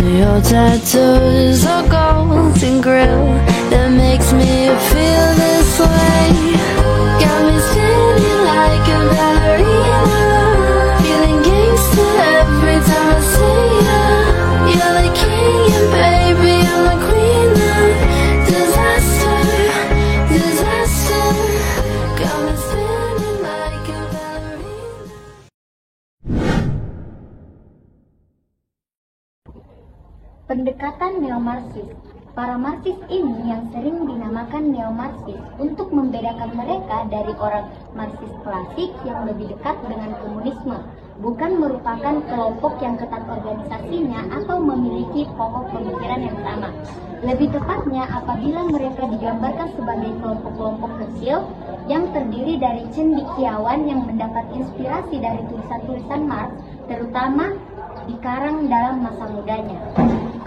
Your tattoos are golden grill that makes me feel this way. Got me spinning like a ballerina, feeling gangster every time I see ya. You're the king and baby I'm the queen of disaster, disaster. Got me spinning like a ballerina. Pendekatan neo-Marxis. Para Marxis ini yang sering dinamakan neo-Marxis untuk membedakan mereka dari orang Marxis klasik yang lebih dekat dengan komunisme, bukan merupakan kelompok yang ketat organisasinya atau memiliki pokok pemikiran yang sama. Lebih tepatnya apabila mereka digambarkan sebagai kelompok-kelompok kecil yang terdiri dari cendekiawan yang mendapat inspirasi dari tulisan-tulisan Marx, terutama dikarang dalam masa mudanya.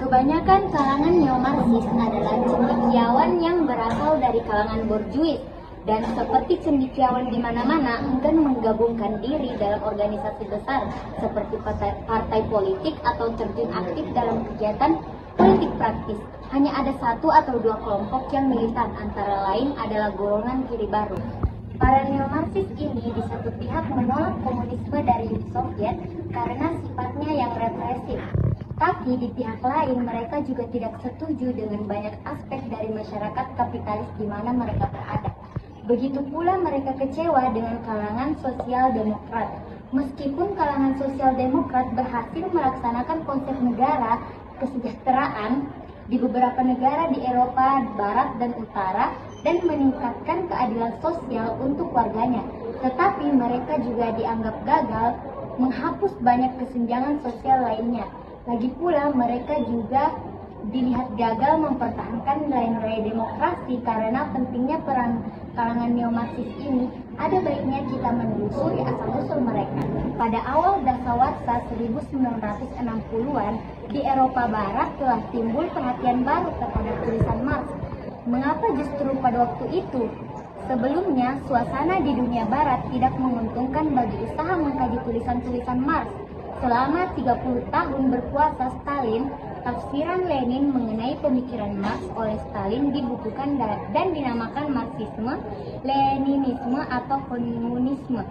Kebanyakan kalangan neo-Marxis adalah cendekiawan yang berasal dari kalangan borjuis, dan seperti cendekiawan di mana-mana enggan menggabungkan diri dalam organisasi besar seperti partai politik atau terjun aktif dalam kegiatan politik praktis. Hanya ada satu atau dua kelompok yang militan, antara lain adalah golongan kiri baru. Para neo-Marxis ini di satu pihak menolak komunisme dari Uni Soviet karena sifatnya yang represif. Tapi di pihak lain mereka juga tidak setuju dengan banyak aspek dari masyarakat kapitalis di mana mereka berada. Begitu pula mereka kecewa dengan kalangan sosial demokrat. Meskipun kalangan sosial demokrat berhasil melaksanakan konsep negara kesejahteraan di beberapa negara di Eropa Barat dan Utara dan meningkatkan keadilan sosial untuk warganya, tetapi mereka juga dianggap gagal menghapus banyak kesenjangan sosial lainnya. Lagi pula mereka juga dilihat gagal mempertahankan nilai-nilai demokrasi karena pentingnya peran kalangan neo-Marxis ini. Ada baiknya kita menelusuri asal-usul mereka. Pada awal dasawarsa 1960-an, di Eropa Barat telah timbul perhatian baru terhadap tulisan Marx. Mengapa justru pada waktu itu? Sebelumnya, suasana di dunia Barat tidak menguntungkan bagi usaha mengkaji tulisan-tulisan Marx. Selama 30 tahun berkuasa Stalin, tafsiran Lenin mengenai pemikiran Marx oleh Stalin dibukukan dan dinamakan Marxisme, Leninisme atau komunisme.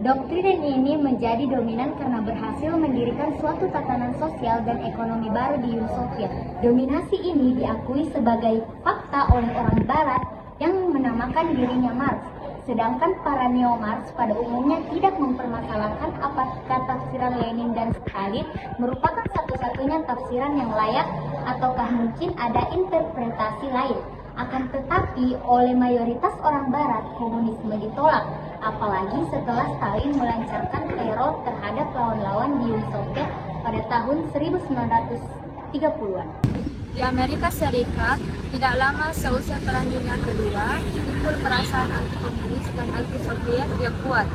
Doktrin ini menjadi dominan karena berhasil mendirikan suatu tatanan sosial dan ekonomi baru di Uni Soviet. Dominasi ini diakui sebagai fakta oleh orang Barat yang menamakan dirinya Marx. Sedangkan para neo-Marx pada umumnya tidak mempermasalahkan apakah tafsiran Lenin dan Stalin merupakan satu-satunya tafsiran yang layak ataukah mungkin ada interpretasi lain. Akan tetapi oleh mayoritas orang Barat, komunisme ditolak, apalagi setelah Stalin melancarkan teror terhadap lawan-lawan di Uni Soviet pada tahun 1930-an. Di Amerika Serikat, tidak lama seusai Perang Dunia Kedua, timbul perasaan anti-komunis dan anti-Soviet yang kuat,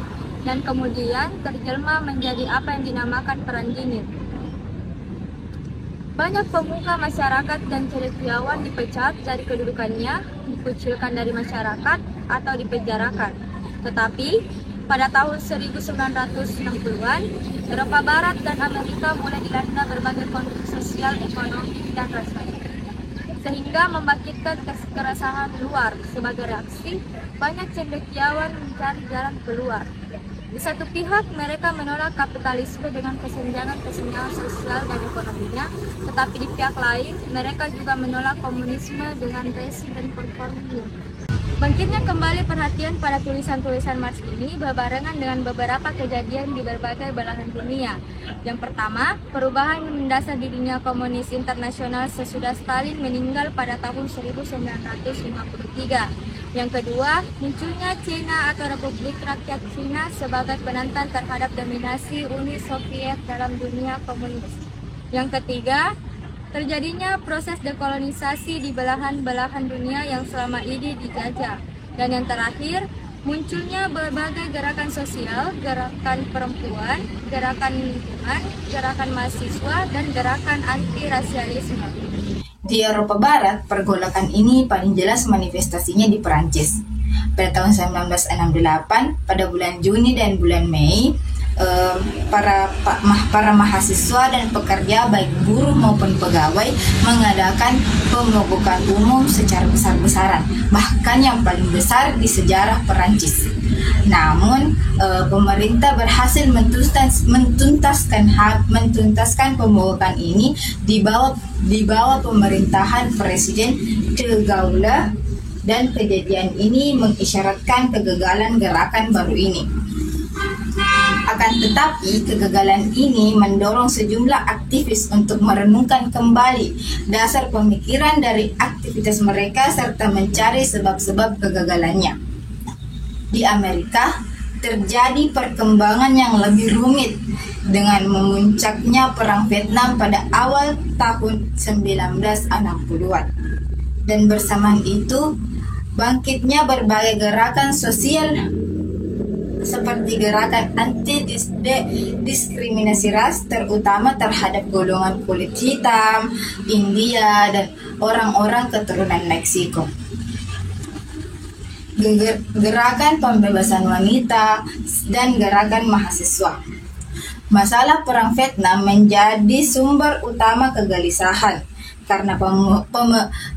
dan kemudian terjelma menjadi apa yang dinamakan Perang Dingin. Banyak pemuka masyarakat dan cendekiawan dipecat dari kedudukannya, dikucilkan dari masyarakat, atau dipenjarakan. Tetapi, pada tahun 1960-an, Eropa Barat dan Amerika mulai dilanda berbagai konflik sosial, ekonomi, dan rasial, sehingga membangkitkan keresahan luar. Sebagai reaksi, banyak cendekiawan mencari jalan keluar. Di satu pihak, mereka menolak kapitalisme dengan kesenjangan sosial dan ekonominya, tetapi di pihak lain, mereka juga menolak komunisme dengan rezim dan konformisme. Bangkitnya kembali perhatian pada tulisan-tulisan Marx ini berbarengan dengan beberapa kejadian di berbagai belahan dunia. Yang pertama, perubahan yang mendasar di dunia komunis internasional sesudah Stalin meninggal pada tahun 1953. Yang kedua, munculnya Cina atau Republik Rakyat Cina sebagai penantang terhadap dominasi Uni Soviet dalam dunia komunis. Yang ketiga, terjadinya proses dekolonisasi di belahan-belahan dunia yang selama ini dijajah. Dan yang terakhir, munculnya berbagai gerakan sosial, gerakan perempuan, gerakan lingkungan, gerakan mahasiswa, dan gerakan anti-rasialisme. Di Eropa Barat, pergolakan ini paling jelas manifestasinya di Perancis. Pada tahun 1968, pada bulan Juni dan bulan Mei, para mahasiswa dan pekerja baik buruh maupun pegawai mengadakan pemogokan umum secara besar-besaran, bahkan yang paling besar di sejarah Perancis. Namun pemerintah berhasil mentuntaskan pemogokan ini di bawah pemerintahan Presiden De Gaulle, dan kejadian ini mengisyaratkan kegagalan gerakan baru ini. Akan tetapi, kegagalan ini mendorong sejumlah aktivis untuk merenungkan kembali dasar pemikiran dari aktivitas mereka serta mencari sebab-sebab kegagalannya. Di Amerika, terjadi perkembangan yang lebih rumit dengan memuncaknya Perang Vietnam pada awal tahun 1960-an. Dan bersamaan itu, bangkitnya berbagai gerakan sosial seperti gerakan anti-diskriminasi ras, terutama terhadap golongan kulit hitam, India, dan orang-orang keturunan Meksiko. Gerakan pembebasan wanita dan gerakan mahasiswa. Masalah Perang Vietnam menjadi sumber utama kegelisahan karena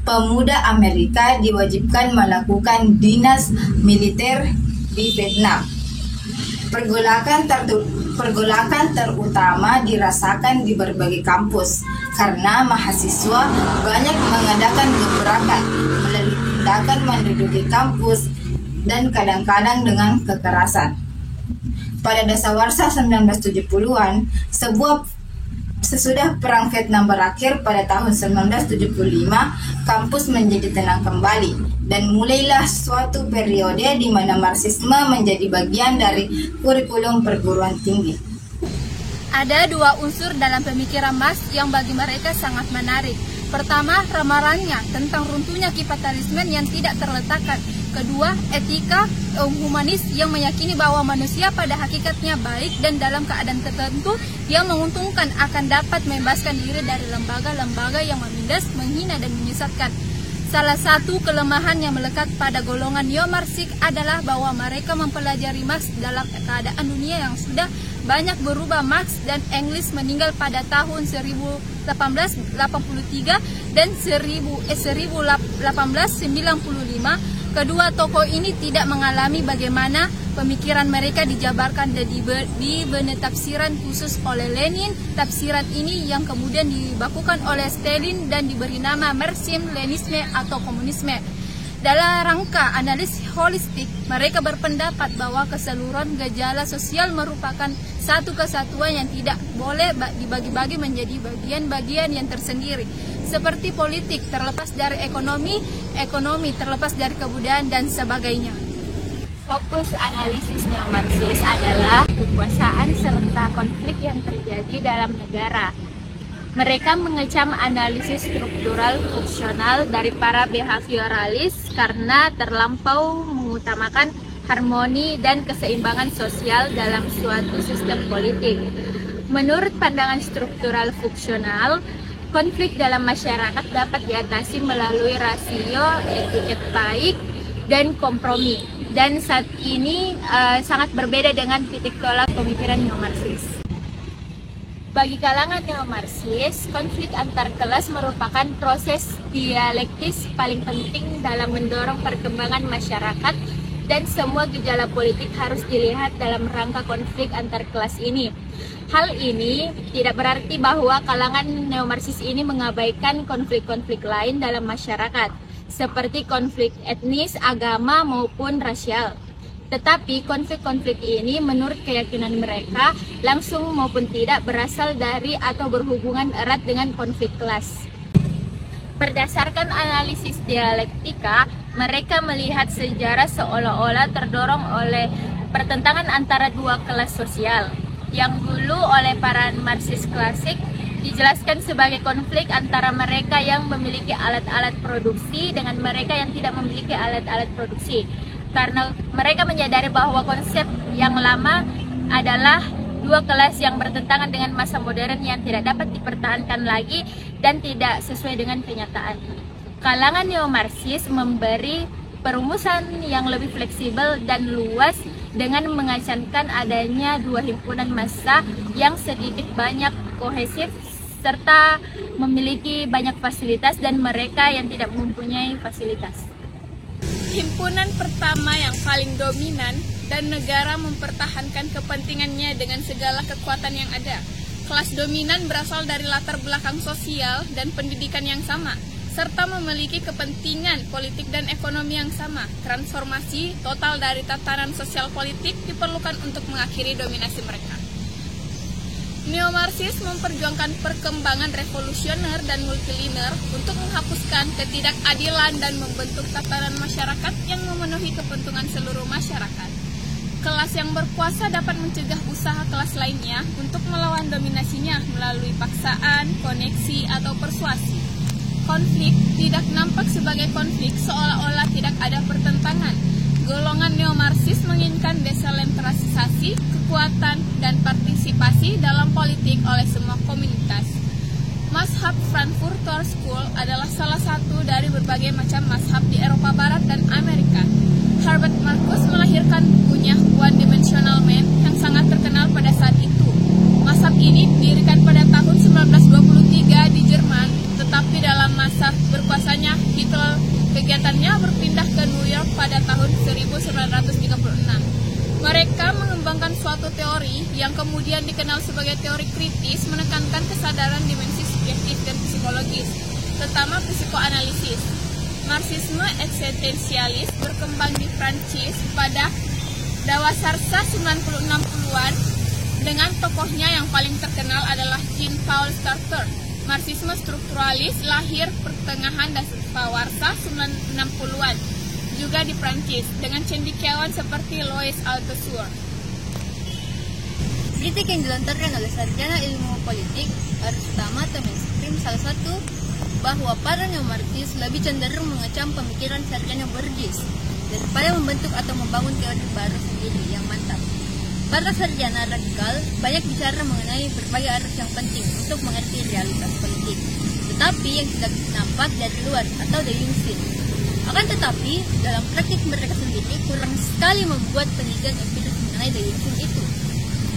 pemuda Amerika diwajibkan melakukan dinas militer di Vietnam. Pergolakan terutama dirasakan di berbagai kampus karena mahasiswa banyak mengadakan gebrakan melalui tindakan menduduki kampus dan kadang-kadang dengan kekerasan. Pada dasawarsa 1970-an, sesudah Perang Vietnam berakhir pada tahun 1975, kampus menjadi tenang kembali dan mulailah suatu periode di mana Marxisme menjadi bagian dari kurikulum perguruan tinggi. Ada dua unsur dalam pemikiran Marx yang bagi mereka sangat menarik. Pertama, ramalannya tentang runtuhnya kapitalisme yang tidak terletakkan. Kedua, etika humanis yang meyakini bahwa manusia pada hakikatnya baik dan dalam keadaan tertentu yang menguntungkan akan dapat membebaskan diri dari lembaga-lembaga yang menindas, menghina, dan menyesatkan. Salah satu kelemahan yang melekat pada golongan neo-Marxik adalah bahwa mereka mempelajari Marx dalam keadaan dunia yang sudah banyak berubah. Marx dan Engels meninggal pada tahun 1883 dan 1895. Kedua tokoh ini tidak mengalami bagaimana pemikiran mereka dijabarkan dan diberi tafsiran khusus oleh Lenin. Tafsiran ini yang kemudian dibakukan oleh Stalin dan diberi nama Marxisme-Leninisme atau komunisme. Dalam rangka analisis holistik, mereka berpendapat bahwa keseluruhan gejala sosial merupakan satu kesatuan yang tidak boleh dibagi-bagi menjadi bagian-bagian yang tersendiri. Seperti politik terlepas dari ekonomi terlepas dari kebudayaan, dan sebagainya. Fokus analisis neo-Marxis adalah kekuasaan serta konflik yang terjadi dalam negara. Mereka mengecam analisis struktural fungsional dari para behavioralis karena terlampau mengutamakan harmoni dan keseimbangan sosial dalam suatu sistem politik. Menurut pandangan struktural fungsional, konflik dalam masyarakat dapat diatasi melalui rasio, etiket baik, dan kompromi. Dan saat ini sangat berbeda dengan titik tolak pemikiran neo-Marxis. Bagi kalangan neo-Marxis, konflik antar kelas merupakan proses dialektis paling penting dalam mendorong perkembangan masyarakat, dan semua gejala politik harus dilihat dalam rangka konflik antar kelas ini. Hal ini tidak berarti bahwa kalangan neo-Marxis ini mengabaikan konflik-konflik lain dalam masyarakat, seperti konflik etnis, agama, maupun rasial. Tetapi konflik-konflik ini menurut keyakinan mereka langsung maupun tidak berasal dari atau berhubungan erat dengan konflik kelas. Berdasarkan analisis dialektika, mereka melihat sejarah seolah-olah terdorong oleh pertentangan antara dua kelas sosial, yang dulu oleh para Marxis klasik dijelaskan sebagai konflik antara mereka yang memiliki alat-alat produksi dengan mereka yang tidak memiliki alat-alat produksi. Karena mereka menyadari bahwa konsep yang lama adalah dua kelas yang bertentangan dengan masa modern yang tidak dapat dipertahankan lagi dan tidak sesuai dengan kenyataan. Kalangan neo-Marxis memberi perumusan yang lebih fleksibel dan luas dengan mengesankan adanya dua himpunan massa yang sedikit banyak kohesif serta memiliki banyak fasilitas dan mereka yang tidak mempunyai fasilitas. Himpunan pertama yang paling dominan dan negara mempertahankan kepentingannya dengan segala kekuatan yang ada. Kelas dominan berasal dari latar belakang sosial dan pendidikan yang sama, serta memiliki kepentingan politik dan ekonomi yang sama. Transformasi total dari tatanan sosial politik diperlukan untuk mengakhiri dominasi mereka. Neo-Marxis memperjuangkan perkembangan revolusioner dan multilinear untuk menghapuskan ketidakadilan dan membentuk tatanan masyarakat yang memenuhi kepentingan seluruh masyarakat. Kelas yang berkuasa dapat mencegah usaha kelas lainnya untuk melawan dominasinya melalui paksaan, koneksi, atau persuasi. Konflik tidak nampak sebagai konflik seolah-olah tidak ada pertentangan. Golongan neo-Marxis menginginkan desentralisasi, kekuatan, dan partisipasi dalam politik oleh semua komunitas. Mazhab Frankfurter School adalah salah satu dari berbagai macam mazhab di Eropa Barat dan Amerika. Herbert Marcuse melahirkan bukunya One Dimensional Man yang sangat terkenal pada saat itu. Mazhab ini didirikan pada tahun 1923 di Jerman, tetapi dalam masa berkuasanya Hitler, kegiatannya berpindah ke New York pada tahun 1936. Mereka mengembangkan suatu teori yang kemudian dikenal sebagai teori kritis, menekankan kesadaran dimensi subjektif dan psikologis, terutama psikoanalisis. Marxisme eksistensialis berkembang di Prancis pada dasawarsa 1960-an dengan tokohnya yang paling terkenal adalah Jean-Paul Sartre. Marxisme strukturalis lahir pertengahan dasawarsa 1960-an juga di Prancis dengan cendekiawan seperti Louis Althusser. Kritik yang dilontarkan oleh sarjana ilmu politik harus utama atau mainstream salah satu bahwa para neo-Marxis lebih cenderung mengecam pemikiran sarjana Bourdieu daripada membentuk atau membangun teori baru sendiri yang mantap. Para sarjana radikal banyak bicara mengenai berbagai arus yang penting untuk mengerti realitas politik, tetapi yang tidak nampak dari luar atau dayungsin. Akan tetapi, dalam praktik mereka sendiri kurang sekali membuat penelitian empiris mengenai dayungsin itu.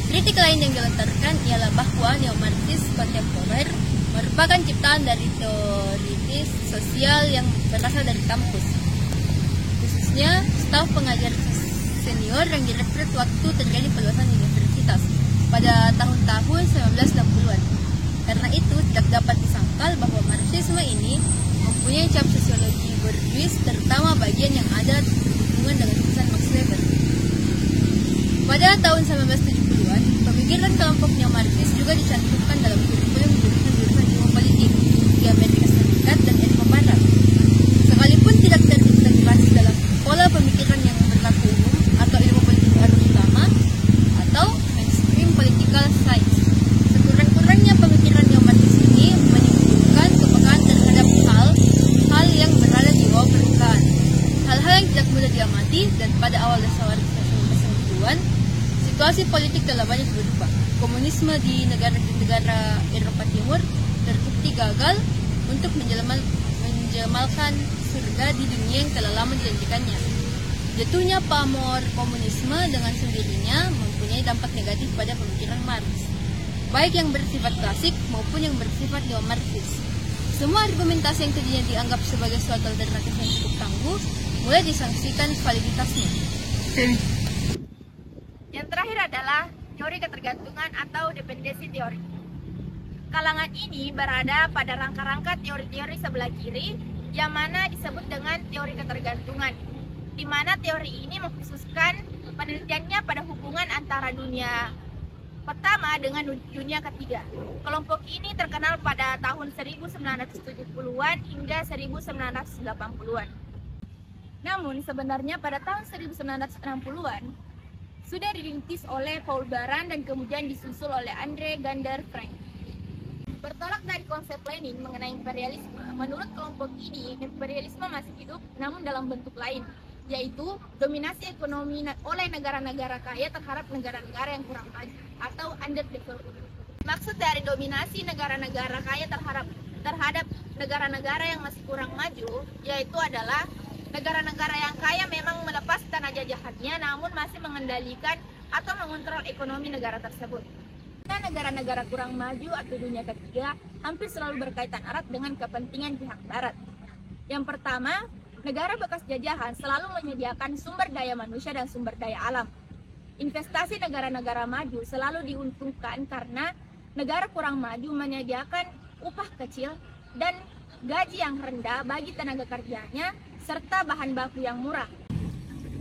Kritik lain yang dilontarkan ialah bahwa neo-Marxis kontemporer merupakan ciptaan dari teoritis sosial yang berasal dari kampus, khususnya staf pengajar senior yang direkrut waktu terjadi peluasan universitas pada tahun-tahun 1960-an. Karena itu tidak dapat disangkal bahwa Marxisme ini mempunyai cap sosiologi Bourdieu, terutama bagian yang ada berhubungan dengan tulisan Max Weber. Pada tahun 1970-an, pemikiran kelompok neo-Marxis juga dicantumkan dalam kurikulum jurusan-jurusan ilmu politik di Amerika Serikat dan Eropa Barat. Sekalipun tidak terintegrasi dalam pola pemikiran yang berlaku umum atau ilmu politik arus utama atau mainstream political science, sekurang-kurangnya pemikiran neo-Marxis ini menimbulkan kepekaan terhadap hal yang berada di bawah permukaan, hal-hal yang tidak mudah diamati, dan pada awal dasawarsa 1990-an situasi politik telah banyak berubah. Komunisme di negara-negara Eropa Timur terbukti gagal untuk menjemalkan surga di dunia yang telah lama dijanjikannya. Jatuhnya pamor komunisme dengan sendirinya mempunyai dampak negatif pada pemikiran Marx, baik yang bersifat klasik maupun yang bersifat neo-Marxis. Semua argumentasi yang tadinya dianggap sebagai suatu alternatif yang cukup tangguh mulai disangsikan validitasnya. Yang terakhir adalah teori ketergantungan atau dependensi teori. Kalangan ini berada pada rangka-rangka teori-teori sebelah kiri yang mana disebut dengan teori ketergantungan, di mana teori ini mengkhususkan penelitiannya pada hubungan antara dunia pertama dengan dunia ketiga. Kelompok ini terkenal pada tahun 1970-an hingga 1980-an. Namun sebenarnya pada tahun 1960-an sudah dirintis oleh Paul Baran dan kemudian disusul oleh Andre Gander Frank. Bertolak dari konsep Lenin mengenai imperialisme, menurut kelompok ini imperialisme masih hidup namun dalam bentuk lain, yaitu dominasi ekonomi oleh negara-negara kaya terhadap negara-negara yang kurang maju atau underdeveloped. Maksud dari dominasi negara-negara kaya terhadap negara-negara yang masih kurang maju yaitu adalah Negara-negara yang kaya memang melepas tanah jajahannya, namun masih mengendalikan atau mengontrol ekonomi negara tersebut. Negara-negara kurang maju atau dunia ketiga hampir selalu berkaitan erat dengan kepentingan pihak barat. Yang pertama, negara bekas jajahan selalu menyediakan sumber daya manusia dan sumber daya alam. Investasi negara-negara maju selalu diuntungkan karena negara kurang maju menyediakan upah kecil dan gaji yang rendah bagi tenaga kerjanya serta bahan baku yang murah.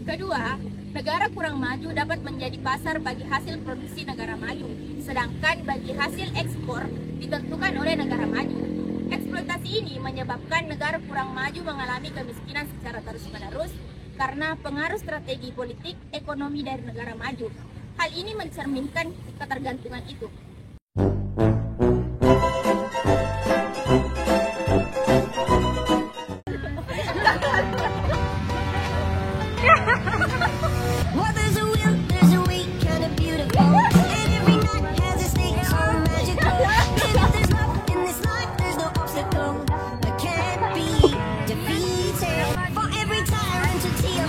Kedua, negara kurang maju dapat menjadi pasar bagi hasil produksi negara maju, sedangkan bagi hasil ekspor ditentukan oleh negara maju. Eksploitasi ini menyebabkan negara kurang maju mengalami kemiskinan secara terus-menerus karena pengaruh strategi politik ekonomi dari negara maju. Hal ini mencerminkan ketergantungan itu. Well, there's a will, there's a way, kinda beautiful. And every night has a state so magical. And if there's love in this life, there's no obstacle that can't be defeated. For every tyrant to tear